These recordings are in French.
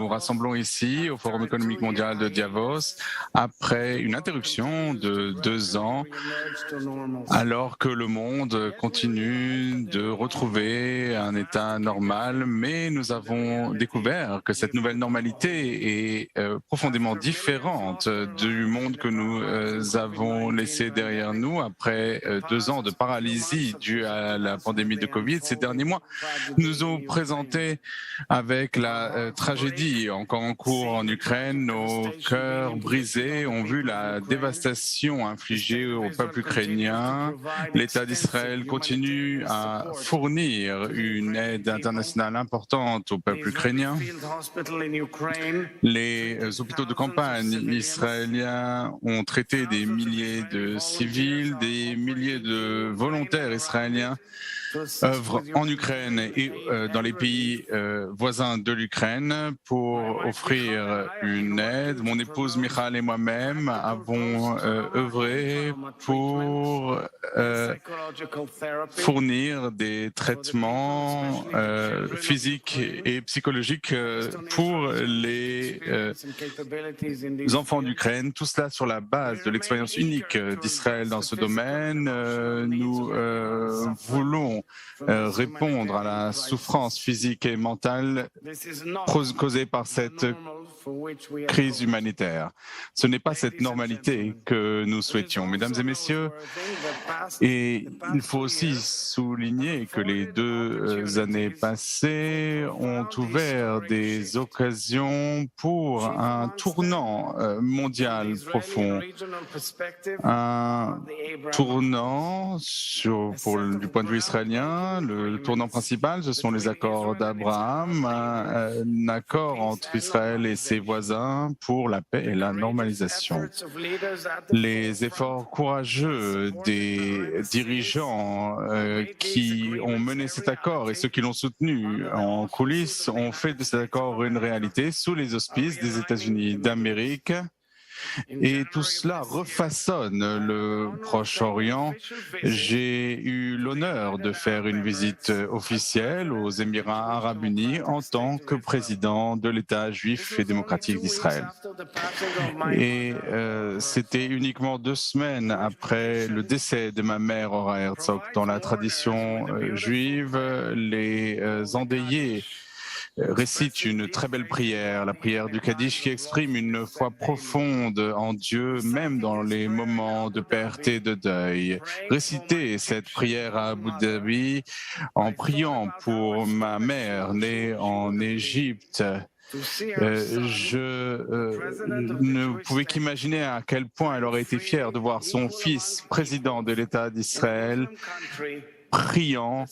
nous rassemblons ici au Forum économique mondial de Davos après une interruption de 2 ans, alors que le monde continue de retrouver un état normal, mais nous avons découvert que cette nouvelle normalité est profondément différente du monde que nous avons laissé derrière nous après 2 ans de paralysie due à la pandémie de Covid. Ces derniers mois nous ont présenté avec la tragédie encore en cours en Ukraine. Nos cœurs brisés ont vu la dévastation infligée au peuple ukrainien. L'État d'Israël continue à fournir une aide internationale importante au peuple ukrainien. Les hôpitaux de campagne israéliens ont traité des milliers de civils, des milliers de volontaires israéliens œuvrent en Ukraine et dans les pays voisins de l'Ukraine pour offrir une aide. Mon épouse Michal et moi-même avons œuvré pour fournir des traitements physiques et psychologiques pour les enfants d'Ukraine. Tout cela sur la base de l'expérience unique d'Israël dans ce domaine. Nous voulons répondre à la souffrance physique et mentale causée par cette crise humanitaire. Ce n'est pas cette normalité que nous souhaitions, mesdames et messieurs. Et il faut aussi souligner que les 2 années passées ont ouvert des occasions pour un tournant mondial profond, un tournant du point de vue israélien. Le tournant principal, ce sont les accords d'Abraham, un accord entre Israël et ses voisins pour la paix et la normalisation. Les efforts courageux des dirigeants qui ont mené cet accord et ceux qui l'ont soutenu en coulisses ont fait de cet accord une réalité sous les auspices des États-Unis d'Amérique. Et tout cela refaçonne le Proche-Orient. J'ai eu l'honneur de faire une visite officielle aux Émirats arabes unis en tant que président de l'État juif et démocratique d'Israël. Et c'était uniquement 2 semaines après le décès de ma mère, Ora Herzog. Dans la tradition juive, les endeuillés récite une très belle prière, la prière du Kaddish, qui exprime une foi profonde en Dieu, même dans les moments de perte et de deuil. Réciter cette prière à Abu Dhabi en priant pour ma mère née en Égypte. Je ne pouvais qu'imaginer à quel point elle aurait été fière de voir son fils, président de l'État d'Israël, priant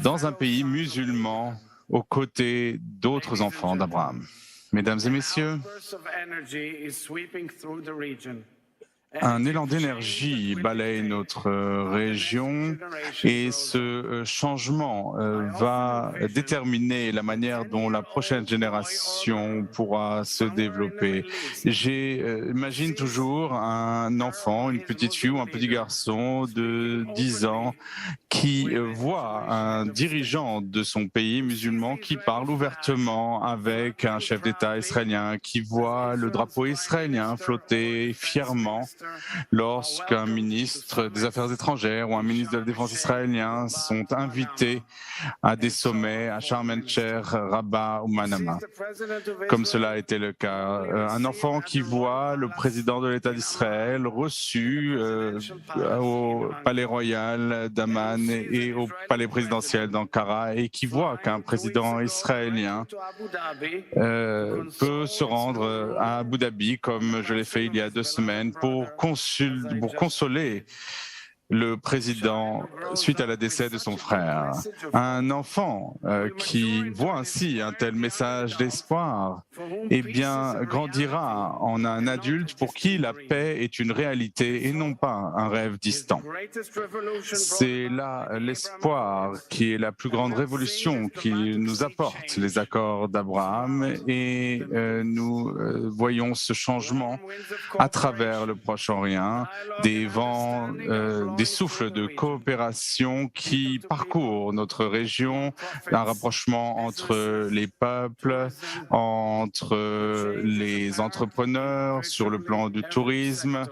dans un pays musulman aux côtés d'autres enfants d'Abraham. Mesdames et messieurs, un élan d'énergie balaye notre région et ce changement va déterminer la manière dont la prochaine génération pourra se développer. J'imagine toujours un enfant, une petite fille ou un petit garçon de 10 ans qui voit un dirigeant de son pays musulman qui parle ouvertement avec un chef d'État israélien, qui voit le drapeau israélien flotter fièrement lorsqu'un ministre des Affaires étrangères ou un ministre de la Défense israélien sont invités à des sommets à Sharm el-Sheikh, Rabat ou Manama, comme cela a été le cas. Un enfant qui voit le président de l'État d'Israël reçu au palais royal d'Amman et au palais présidentiel d'Ankara et qui voit qu'un président israélien peut se rendre à Abu Dhabi, comme je l'ai fait il y a 2 semaines, pour consoler le président suite à la décès de son frère. Un enfant qui voit ainsi un tel message d'espoir, eh bien, grandira en un adulte pour qui la paix est une réalité et non pas un rêve distant. C'est là l'espoir qui est la plus grande révolution qui nous apporte les accords d'Abraham et nous voyons ce changement à travers le Proche-Orient, des vents des souffles de coopération qui parcourent notre région, un rapprochement entre les peuples, entre les entrepreneurs sur le plan du tourisme.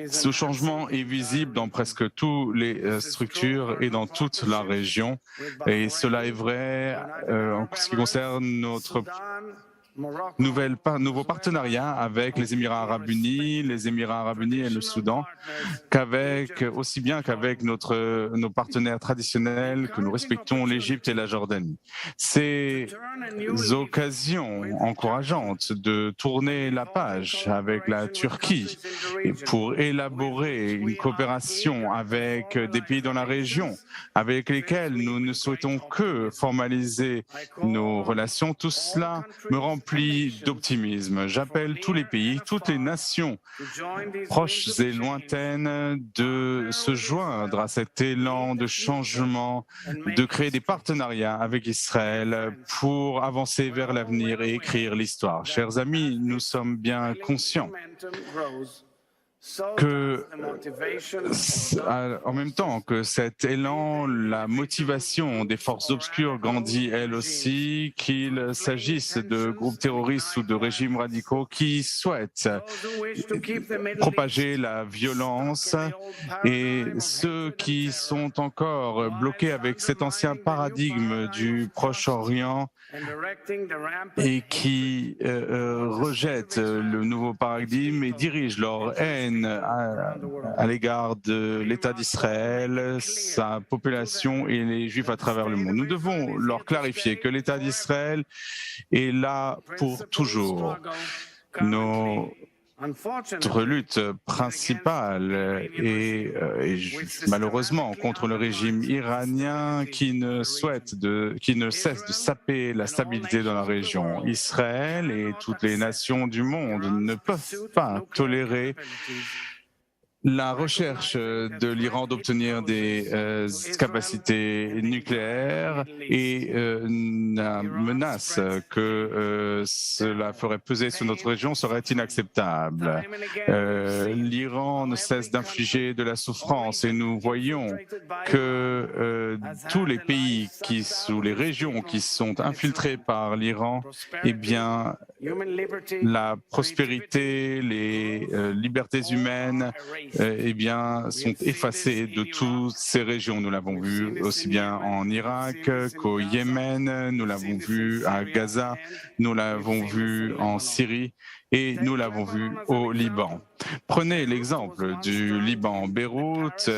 Ce changement est visible dans presque toutes les structures et dans toute la région. Et cela est vrai en ce qui concerne notre nouveau partenariat avec les Émirats arabes unis et le Soudan, aussi bien qu'avec nos partenaires traditionnels que nous respectons, l'Égypte et la Jordanie. Ces occasions encourageantes de tourner la page avec la Turquie et pour élaborer une coopération avec des pays dans la région avec lesquels nous ne souhaitons que formaliser nos relations, tout cela me remplit d'optimisme. J'appelle tous les pays, toutes les nations proches et lointaines de se joindre à cet élan de changement, de créer des partenariats avec Israël pour avancer vers l'avenir et écrire l'histoire. Chers amis, nous sommes bien conscients que, en même temps que cet élan, la motivation des forces obscures grandit elle aussi, qu'il s'agisse de groupes terroristes ou de régimes radicaux qui souhaitent propager la violence et ceux qui sont encore bloqués avec cet ancien paradigme du Proche-Orient et qui rejettent le nouveau paradigme et dirigent leur haine à l'égard de l'État d'Israël, sa population et les Juifs à travers le monde. Nous devons leur clarifier que l'État d'Israël est là pour toujours. Notre lutte principale est malheureusement contre le régime iranien qui ne cesse de saper la stabilité dans la région. Israël et toutes les nations du monde ne peuvent pas tolérer la recherche de l'Iran d'obtenir des capacités nucléaires et la menace que cela ferait peser sur notre région serait inacceptable. L'Iran ne cesse d'infliger de la souffrance et nous voyons que tous les pays ou les régions qui sont infiltrées par l'Iran, eh bien, la prospérité, les libertés humaines, eh bien, sont effacées de toutes ces régions. Nous l'avons vu aussi bien en Irak qu'au Yémen, nous l'avons vu à Gaza, nous l'avons vu en Syrie et nous l'avons vu au Liban. Prenez l'exemple du Liban. Beyrouth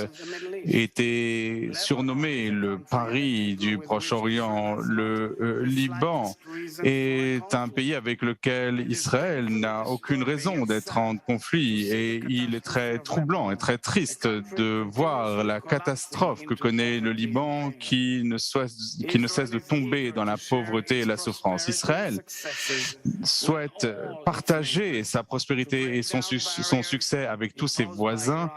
était surnommé le Paris du Proche-Orient. Le Liban est un pays avec lequel Israël n'a aucune raison d'être en conflit et il est très troublant et très triste de voir la catastrophe que connaît le Liban qui ne cesse de tomber dans la pauvreté et la souffrance. Israël souhaite partager sa prospérité et son succès avec tous ses voisins,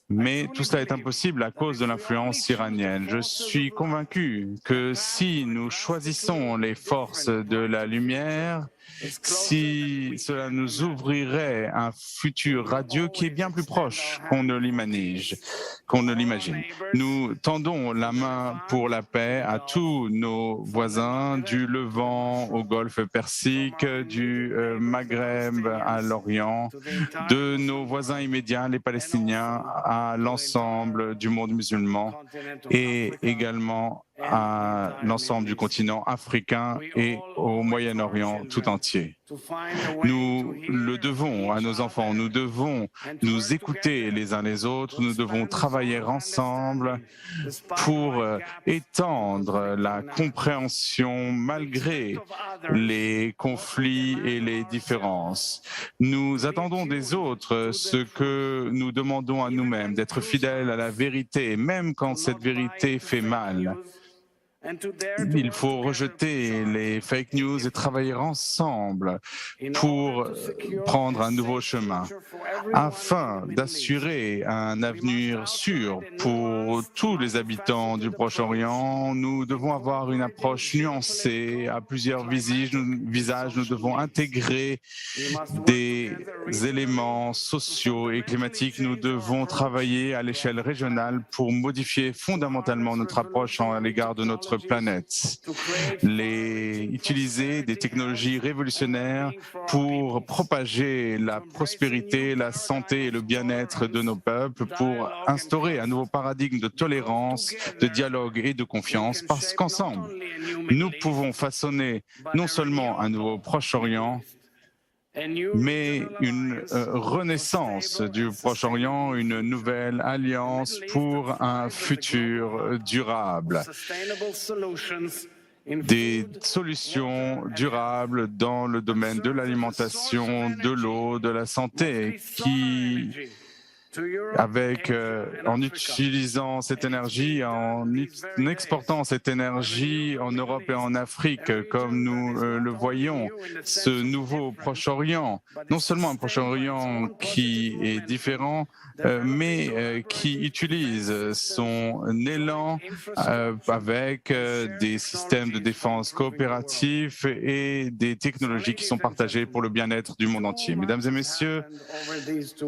mais tout cela est impossible à cause de l'influence iranienne. Je suis convaincu que si nous choisissons les forces de la lumière, si cela nous ouvrirait un futur radieux qui est bien plus proche qu'on ne l'imagine. Nous tendons la main pour la paix à tous nos voisins du Levant au Golfe Persique, du Maghreb à l'Orient, de nos voisins immédiats, les Palestiniens, à l'ensemble du monde musulman et également à l'ensemble du continent africain et au Moyen-Orient tout entier. Nous le devons à nos enfants, nous devons nous écouter les uns les autres, nous devons travailler ensemble pour étendre la compréhension malgré les conflits et les différences. Nous attendons des autres ce que nous demandons à nous-mêmes, d'être fidèles à la vérité, même quand cette vérité fait mal. Il faut rejeter les fake news et travailler ensemble pour prendre un nouveau chemin, afin d'assurer un avenir sûr pour tous les habitants du Proche-Orient. Nous devons avoir une approche nuancée à plusieurs visages. Nous devons intégrer des éléments sociaux et climatiques. Nous devons travailler à l'échelle régionale pour modifier fondamentalement notre approche à l'égard de notre planète. Utiliser des technologies révolutionnaires pour propager la prospérité, la santé et le bien-être de nos peuples, pour instaurer un nouveau paradigme de tolérance, de dialogue et de confiance, parce qu'ensemble, nous pouvons façonner non seulement un nouveau Proche-Orient, mais une renaissance du Proche-Orient, une nouvelle alliance pour un futur durable. Des solutions durables dans le domaine de l'alimentation, de l'eau, de la santé, en utilisant cette énergie, en exportant cette énergie en Europe et en Afrique, comme nous le voyons, ce nouveau Proche-Orient, non seulement un Proche-Orient qui est différent, mais qui utilise son élan avec des systèmes de défense coopératifs et des technologies qui sont partagées pour le bien-être du monde entier. Mesdames et messieurs,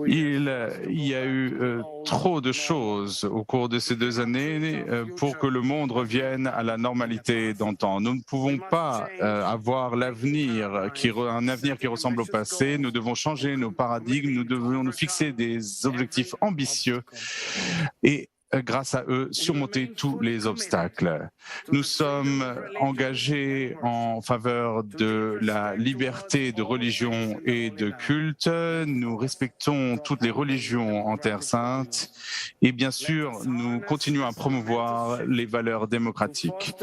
il y a eu trop de choses au cours de ces 2 années pour que le monde revienne à la normalité d'antan. Nous ne pouvons pas avoir un avenir qui ressemble au passé. Nous devons changer nos paradigmes, nous devons nous fixer des objectifs ambitieux et grâce à eux, surmonter tous les obstacles. Nous sommes engagés en faveur de la liberté de religion et de culte. Nous respectons toutes les religions en Terre Sainte et bien sûr, nous continuons à promouvoir les valeurs démocratiques.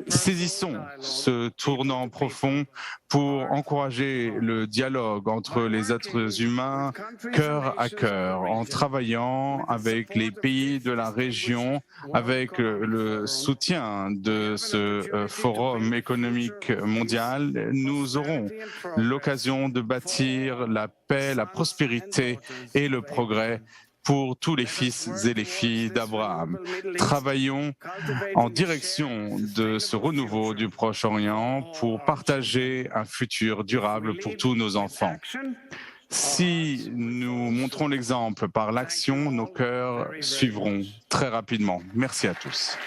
Saisissons ce tournant profond pour encourager le dialogue entre les êtres humains cœur à cœur, en travaillant avec les pays de la région, avec le soutien de ce forum économique mondial. Nous aurons l'occasion de bâtir la paix, la prospérité et le progrès pour tous les fils et les filles d'Abraham. Travaillons en direction de ce renouveau du Proche-Orient pour partager un futur durable pour tous nos enfants. Si nous montrons l'exemple par l'action, nos cœurs suivront très rapidement. Merci à tous.